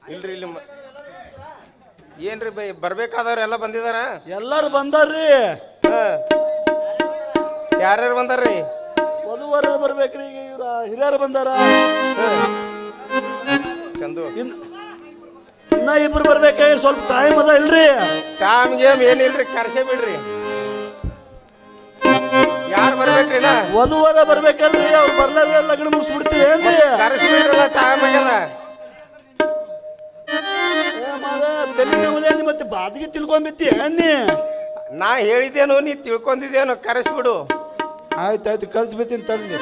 ಇಲ್ರಿ ಇಲ್ಲಿ ಏನ್ರಿ ಬೈ ಬರ್ಬೇಕಾದವ್ರ ಎಲ್ಲ ಬಂದಿದಾರ ಎಲ್ಲಾರು ಬಂದಾರ್ರಿ ಯಾರ್ಯಾರು ಬಂದಾರ್ರಿ ವಧುವರ ಬರ್ಬೇಕ್ರಿ ಈಗ ಇವ್ರ ಹಿರಿಯರು ಬಂದಾರ ಚಂದು ಇನ್ನ ಇಬ್ರು ಬರ್ಬೇಕಾಗಿ ಸ್ವಲ್ಪ ಟೈಮ್ ಅದ ಇಲ್ರಿ ಟೈಮ್ ಗೇಮ್ ಏನಿಲ್ರಿ ಕರ್ಸೇ ಬಿಡ್ರಿ ಯಾರು ಬರ್ಬೇಕ್ರಿ ನಾ ವಧುವರ ಬರ್ಬೇಕಲ್ರಿ ಅವ್ರು ಬರ್ಲಾರ ಲಗ್ನ ಮುಗಿಸ್ಬಿಡ್ತೀವಿ ಏನ್ರಿ ಕರ್ಸಿಬಿಡ್ರಲ್ಲ ಟೈಮ್ ಆಗ್ಯದ ತಲೆ ಮತ್ತೆ ಬಾದಿಗೆ ತಿಳ್ಕೊಂಬಿತ್ತಿ ಅನ್ನಿ ನಾ ಹೇಳಿದ್ದೇನು ನೀ ತಿಳ್ಕೊಂಡಿದ್ದೇನು ಕರೆಸ್ಬಿಡು ಆಯ್ತಾಯ್ತು ಕಲ್ಸ್ಬಿಡ್ತೀನಿ ತಂದೆ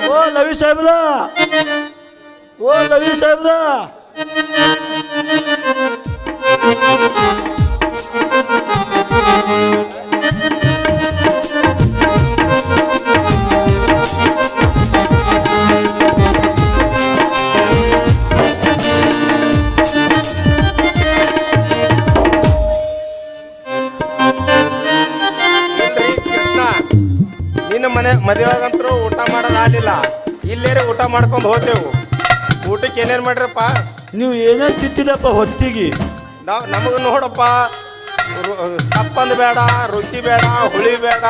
ಓ ಲವಿ ಸಾಹೇಬ್ದ ಓ ಲವಿ ಸಾಹೇಬ್ದ ಮದುವೆಗಂತರೂ ಊಟ ಮಾಡೋದಾಗಲಿಲ್ಲ ಇಲ್ಲೇರೆ ಊಟ ಮಾಡ್ಕೊಂಡು ಹೋದೆವು ಊಟಕ್ಕೆ ಏನೇನು ಮಾಡ್ರಪ್ಪ ನೀವು ಏನೇನು ತಿಂತಿದಪ್ಪ ಹೊತ್ತಿಗೆ ನಮಗೆ ನೋಡಪ್ಪ ಸಪ್ಪಂದು ಬೇಡ ರುಚಿ ಬೇಡ ಹುಳಿ ಬೇಡ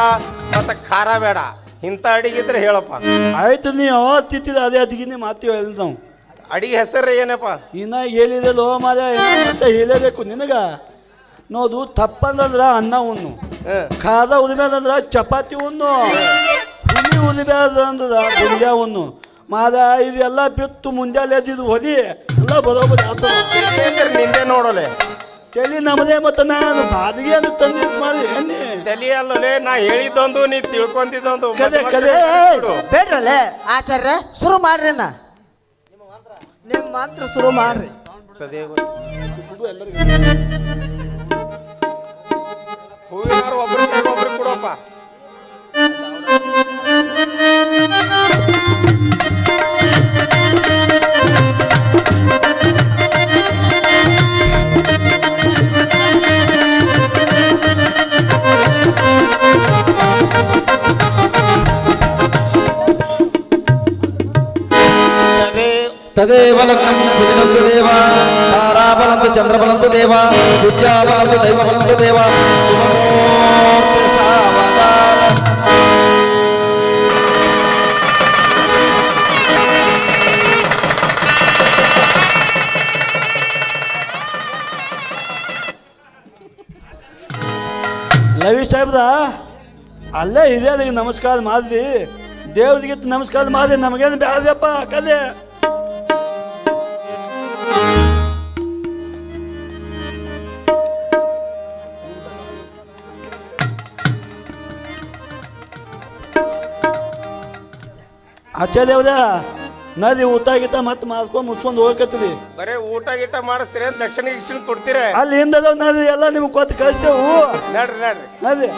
ಮತ್ತು ಖಾರ ಬೇಡ ಇಂಥ ಅಡಿಗೆ ಇದ್ರೆ ಹೇಳಪ್ಪ ಆಯ್ತು ನೀವು ಯಾವಾಗ ತಿಂತಿದ ಅದೇ ಅದಕ್ಕೆ ಮಾತೀವಿ ಹೇಳಿ ನಾವು ಅಡಿಗೆ ಹೆಸರು ಏನಪ್ಪ ಇನ್ನ ಹೇಳಿದೆಲ್ಲೋ ಮಾದ ಮತ್ತೆ ಹೇಳಬೇಕು ನಿನಗ ನೋದು ತಪ್ಪಂದಂದ್ರ ಅನ್ನ ಉಣ್ಣು ಖಾದ ಉದ್ಮೇದಂದ್ರ ಚಪಾತಿ ಉಣ್ಣು ಹುಲಿ ಉದ್ಬೇದ ಅಂದ್ರ ಬುಂದ್ಯಾ ಉಣ್ಣು ಮಾದ ಇದೆಲ್ಲ ಬಿತ್ತು ಮುಂಜಾನೆ ಎದ್ದಿದ್ದು ಹೊದಿ ಎಲ್ಲ ಬರೋಬರಿ ಆಗ್ತದ ನಿಂದೆ ನೋಡಲೆ ತಲೆ ನಮ್ಮದೇ ಮತ್ತೆ ನಾನು ಬಾದಿಗೆ ಅದು ತಂದಿದ್ ಮಾಡಿ ಎಣ್ಣೆ ತಲೆ ಅಲ್ಲಲೇ ನಾ ಹೇಳಿದ್ದೊಂದು ನೀ ತಿಳ್ಕೊಂತಿದ್ದೊಂದು ಬೇಡ್ರಲ್ಲೇ ಆಚಾರ್ಯ ಶುರು ಮಾಡ್ರಿ ನಾ ನಿಮ್ಮ ಮಾತ್ರ ಶುರು ಮಾಡ್ರಿ ಹೂವಿನಾರು ಒಬ್ರಿಗೆ ಕೊಡಪ್ಪ ತದೇವ ಲಗ್ನಂ ಸುದಿನಂತು ದೇವ ತಾರಾಬಲಂತು ಚಂದ್ರಬಲಂತು ದೇವ ವಿದ್ಯಾಬಲಂತು ದೈವಬಲಂತು ದೇವ ಲವಿ ಸಾಹೇಬ್ದ ಅಲ್ಲೇ ಇದೆ ಅದಕ್ಕೆ ನಮಸ್ಕಾರ ಮಾಡಿದಿ ದೇವ್ರಿಗೆ ನಮಸ್ಕಾರ ಮಾಡಿ ನಮಗೇನು ಬ್ಯಾದಪ್ಪ ಕಲೆ ಆಚೆ ದೇವ್ದ ನದಿ ಊಟ ಗೀಟ ಮತ್ತೆ ಮಾಡ್ಕೊಂಡು ಮುಚ್ಕೊಂಡು ಹೋಗಕತ್ತೀರಿ ಬರೇ ಊಟ ಗೀಟ ಮಾಡಿಸ್ತೀರಿ ದಕ್ಷಿಣ ಗಿಕ್ಷಣ ಕೊಡ್ತೀರ ಅಲ್ಲಿ ಹಿಂದದ ನದಿ ಎಲ್ಲ ನಿಮ್ಗೆ ಕೊಟ್ಟು ಕಳಿಸ್ತೇವು ನಡ್ರಿ ನದಿ